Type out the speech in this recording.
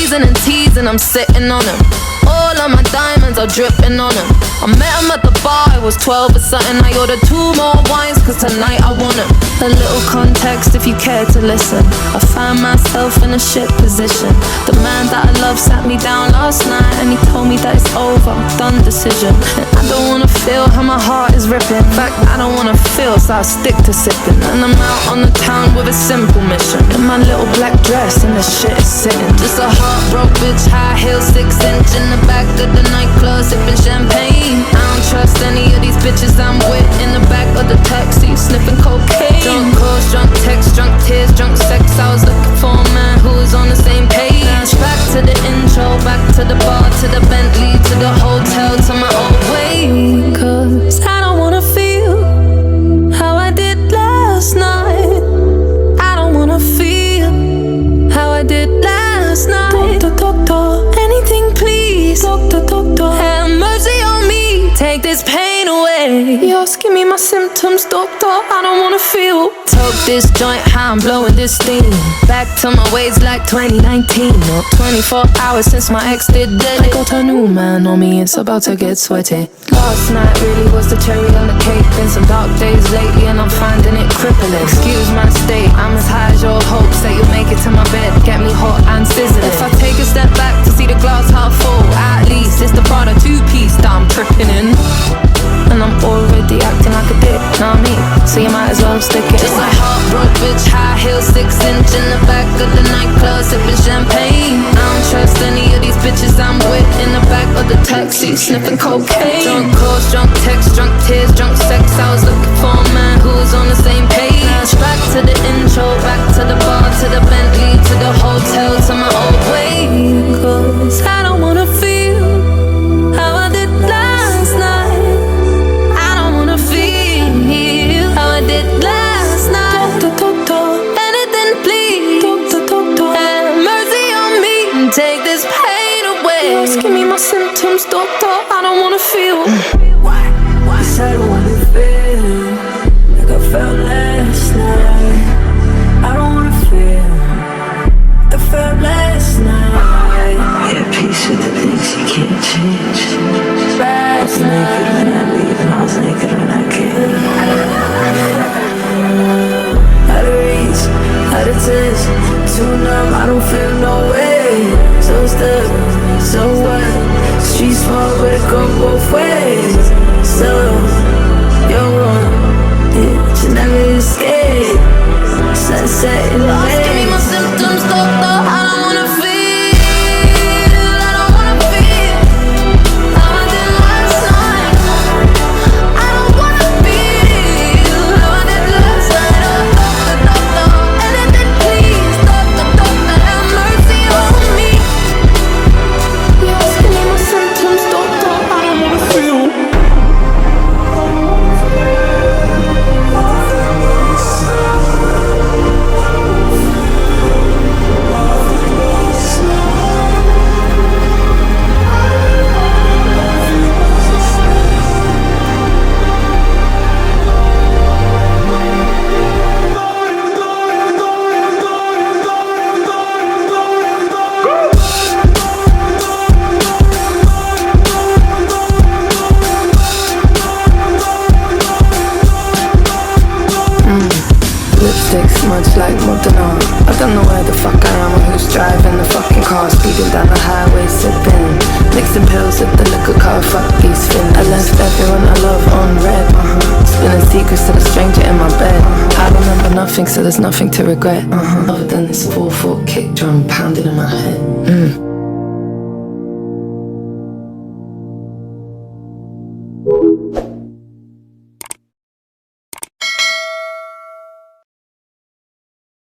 teasing and teasing, I'm sitting on him. All of my diamonds are dripping on him. I met him at the bar, I was 12 or something. I ordered 2 more wines, cause tonight I want him. A little context if you care to listen. I found myself in a shit position. The man that I love sat me down last night, and he told me that it's over, done decision. And I don't wanna feel how my heart is ripping. In fact, I don't wanna feel, so I'll stick to sipping. And I'm out on the town with a simple mission. In my little black dress, and the shit is sitting. Just a heartbroken bitch, high heel, 6-inch in the back of the nightclub, sipping champagne. I don't trust any of these bitches I'm with. In the back of the taxi, sniffing cocaine. Drunk calls, drunk texts, drunk tears, drunk sex. I was looking for a man who was on the same page. Back to the intro, back to the bar, to the Bentley, to the hotel, to my old way. Cause I don't wanna feel how I did last night. I don't wanna feel how I did last night. Doctor, anything please. Doctor, have mercy on me. Take this pain away. You're asking me my symptoms, doctor. I don't wanna feel. Toke this joint, how I'm blowing this steam. Back to my ways like 2019. Or 24 hours since my ex did dead. I got a new man on me, it's about to get sweaty. Last night really was the cherry on the cake. Been some dark days lately and I'm finding it crippling. Excuse my state, I'm as high as your hopes that you'll make it to my bed. Get me hot and sizzling. If I take a step back to see the glass half full, at least it's the Prada 2-piece that I'm tripping in. And I'm already acting like a dick, know what I mean? So you might as well stick it. Just a heartbroken bitch, high heel, 6-inch in the back of the nightclub, sipping champagne. I don't trust any of these bitches I'm with. In the back of the taxi, sniffing cocaine. Drunk calls, drunk texts, drunk tears, drunk sex. I was looking for a man who was on the same page. Back to the intro, back to the bar, to the Bentley, to the hotel, to my old way. Cause I don't wanna feel how I did last night. I don't wanna feel how I did last night. Doctor, anything please. Doctor, have mercy on me and take this pain away. You're asking me my symptoms, doctor. I don't wanna feel. Cause I don't wanna feel like I felt last night. I don't wanna feel like I felt last night. At peace with the things you can't change. I was naked when I leave and I was naked when I came. Out of reach, out of touch, too numb, I don't feel no way. So stuck, so what? Street small but it go both ways. So, you're wrong, yeah, you never escape. Sunset in the Lost, give me my symptoms, doctor. I don't wanna feel. I don't wanna feel how I did last night. I don't wanna feel how I did last night. Doctor, anything please. Doctor, have mercy on me. You're asking me my symptoms, doctor. I don't wanna feel. Lipsticks, much like Modena. I don't know where the fuck I am or who's driving the fucking car. Speeding down the highway, sipping, mixing pills at the liquor car. Fuck these fins. I left everyone I love on red. Spilling secrets to the stranger in my bed. I remember nothing, so there's nothing to regret. Other than this 4-4 kick drum pounding in my head.